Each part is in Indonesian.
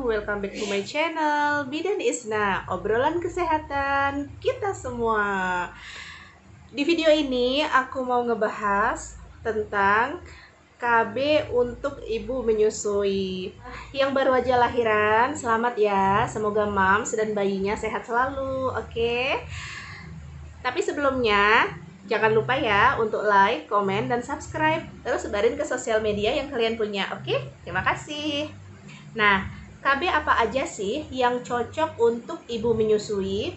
welcome back to my channel Bidan Isna, obrolan kesehatan kita semua. Di video ini aku mau ngebahas tentang KB untuk ibu menyusui. Yang baru aja lahiran, selamat ya. Semoga mams dan bayinya sehat selalu, oke? Tapi sebelumnya, jangan lupa ya untuk like, komen, dan subscribe. Terus sebarin ke sosial media yang kalian punya, oke? Terima kasih. Nah, KB apa aja sih yang cocok untuk ibu menyusui?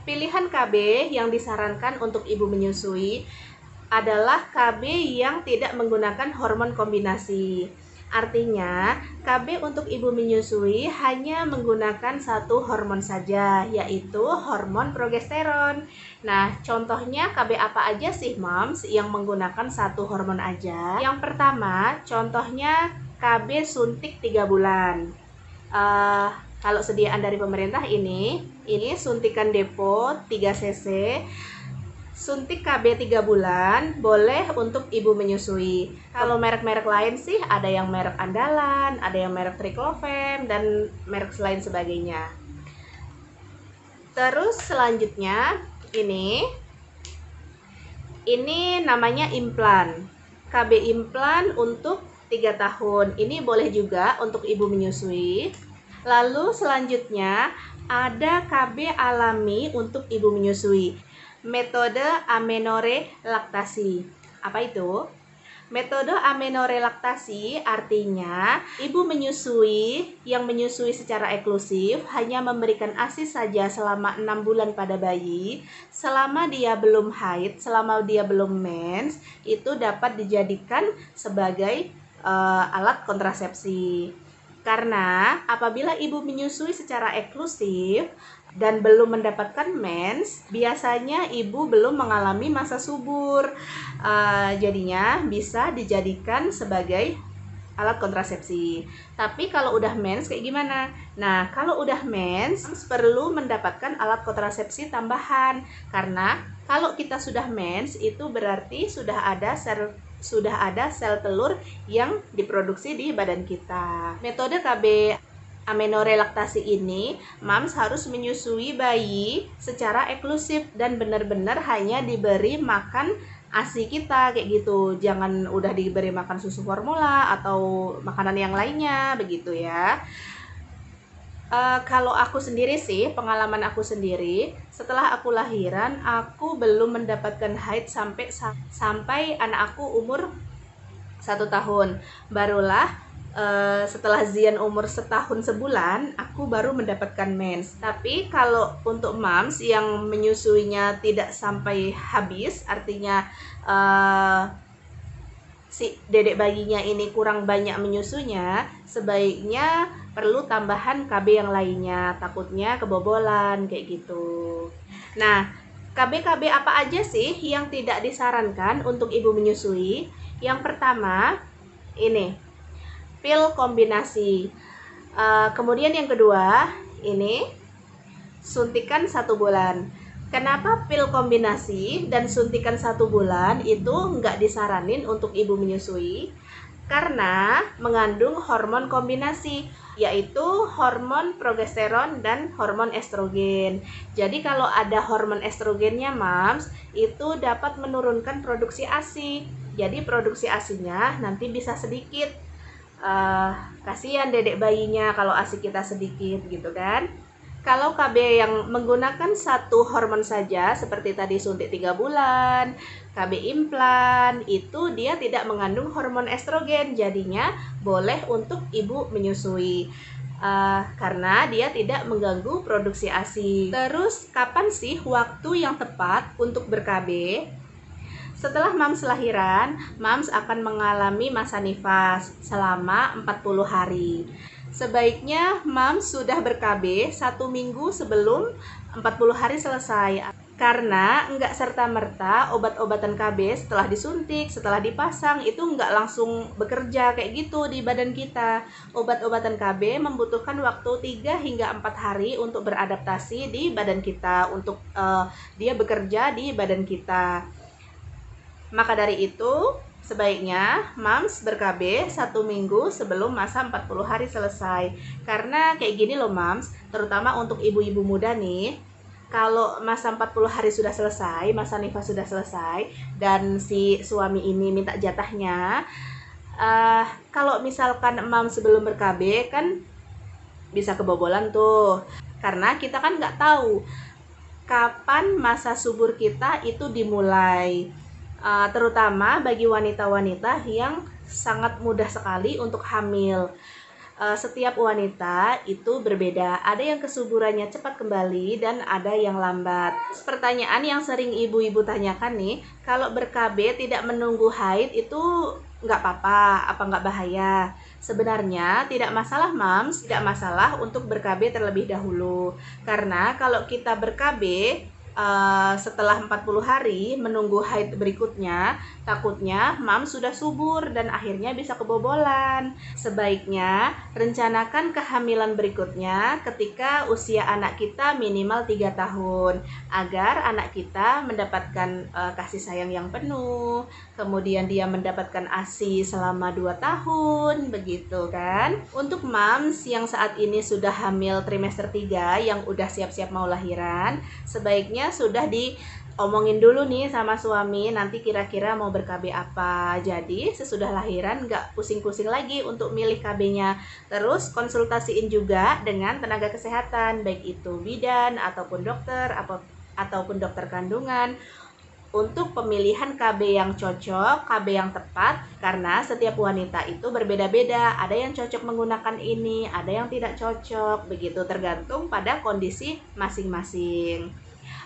Pilihan KB yang disarankan untuk ibu menyusui adalah KB yang tidak menggunakan hormon kombinasi. Artinya, KB untuk ibu menyusui hanya menggunakan satu hormon saja, yaitu hormon progesteron. Nah, contohnya KB apa aja sih, Moms, yang menggunakan satu hormon aja? Yang pertama, contohnya KB suntik 3 bulan. Kalau sediaan dari pemerintah ini suntikan depo 3 cc, suntik KB 3 bulan, boleh untuk ibu menyusui. Kalau merek-merek lain sih ada yang merek andalan, ada yang merek triclofen, dan merek lain sebagainya. Terus selanjutnya ini namanya implan. KB implan untuk 3 tahun. Ini boleh juga untuk ibu menyusui. Lalu selanjutnya ada KB alami untuk ibu menyusui. Metode amenorrhea laktasi. Apa itu? Metode amenorrhea laktasi artinya ibu menyusui yang menyusui secara eksklusif hanya memberikan ASI saja selama 6 bulan pada bayi. Selama dia belum haid, selama dia belum mens, itu dapat dijadikan sebagai alat kontrasepsi. Karena apabila ibu menyusui secara eksklusif dan belum mendapatkan mens, biasanya ibu belum mengalami masa subur. Jadinya bisa dijadikan sebagai alat kontrasepsi. Tapi kalau udah mens kayak gimana? Nah, kalau udah mens perlu mendapatkan alat kontrasepsi tambahan. Karena kalau kita sudah mens itu berarti sudah ada sel telur yang diproduksi di badan kita. Metode KB amenorrhea laktasi ini, mams harus menyusui bayi secara eksklusif dan benar-benar hanya diberi makan ASI kita kayak gitu. Jangan udah diberi makan susu formula atau makanan yang lainnya begitu ya. Kalau aku sendiri sih, pengalaman aku sendiri, setelah aku lahiran, aku belum mendapatkan haid sampai anak aku umur 1 tahun. Barulah setelah Zian umur 1 tahun sebulan, aku baru mendapatkan mens. Tapi kalau untuk moms yang menyusuinya tidak sampai habis, artinya si dedek bayinya ini kurang banyak menyusunya, sebaiknya perlu tambahan KB yang lainnya, takutnya kebobolan kayak gitu. Nah, KB apa aja sih yang tidak disarankan untuk ibu menyusui? Yang pertama, ini pil kombinasi. Kemudian yang kedua, ini suntikan 1 bulan. Kenapa pil kombinasi dan suntikan 1 bulan itu nggak disaranin untuk ibu menyusui? Karena mengandung hormon kombinasi, yaitu hormon progesteron dan hormon estrogen. Jadi kalau ada hormon estrogennya, mams, itu dapat menurunkan produksi ASI. Jadi produksi ASInya nanti bisa sedikit. Kasihan dedek bayinya kalau ASI kita sedikit gitu kan. Kalau KB yang menggunakan satu hormon saja, seperti tadi suntik 3 bulan, KB implan, itu dia tidak mengandung hormon estrogen, jadinya boleh untuk ibu menyusui. Karena dia tidak mengganggu produksi ASI. Terus, kapan sih waktu yang tepat untuk ber-KB? Setelah mams lahiran, mams akan mengalami masa nifas selama 40 hari. Sebaiknya mams sudah ber-KB 1 minggu sebelum 40 hari selesai. Karena enggak serta-merta obat-obatan KB setelah disuntik, setelah dipasang itu enggak langsung bekerja kayak gitu di badan kita. Obat-obatan KB membutuhkan waktu 3 hingga 4 hari untuk beradaptasi di badan kita, untuk dia bekerja di badan kita. Maka dari itu, Sebaiknya Mams ber-KB 1 minggu sebelum masa 40 hari selesai. Karena kayak gini loh Mams, terutama untuk ibu-ibu muda nih, kalau masa 40 hari sudah selesai, masa nifas sudah selesai, dan si suami ini minta jatahnya, kalau misalkan Mams sebelum ber-KB kan bisa kebobolan tuh. Karena kita kan nggak tahu kapan masa subur kita itu dimulai. Terutama bagi wanita-wanita yang sangat mudah sekali untuk hamil. Setiap wanita itu berbeda, ada yang kesuburannya cepat kembali dan ada yang lambat. Pertanyaan yang sering ibu-ibu tanyakan nih, kalau ber-KB tidak menunggu haid itu nggak apa-apa, apa nggak bahaya? Sebenarnya tidak masalah Mams, tidak masalah untuk ber-KB terlebih dahulu. Karena kalau kita ber-KB setelah 40 hari menunggu haid berikutnya, takutnya Mams sudah subur dan akhirnya bisa kebobolan. Sebaiknya rencanakan kehamilan berikutnya ketika usia anak kita minimal 3 tahun agar anak kita mendapatkan kasih sayang yang penuh, kemudian dia mendapatkan ASI selama 2 tahun, begitu kan. Untuk Mams yang saat ini sudah hamil trimester 3 yang udah siap-siap mau lahiran, sebaiknya sudah diomongin dulu nih sama suami nanti kira-kira mau ber-KB apa. Jadi sesudah lahiran nggak pusing-pusing lagi untuk milih KB-nya. Terus konsultasiin juga dengan tenaga kesehatan, baik itu bidan ataupun dokter ataupun dokter kandungan untuk pemilihan KB yang cocok, KB yang tepat, karena setiap wanita itu berbeda-beda. Ada yang cocok menggunakan ini, ada yang tidak cocok, begitu tergantung pada kondisi masing-masing.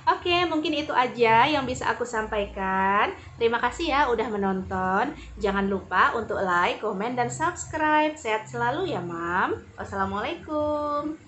Oke, mungkin itu aja yang bisa aku sampaikan. Terima kasih ya udah menonton. Jangan lupa untuk like, komen, dan subscribe. Sehat selalu ya, Mam. Wassalamualaikum.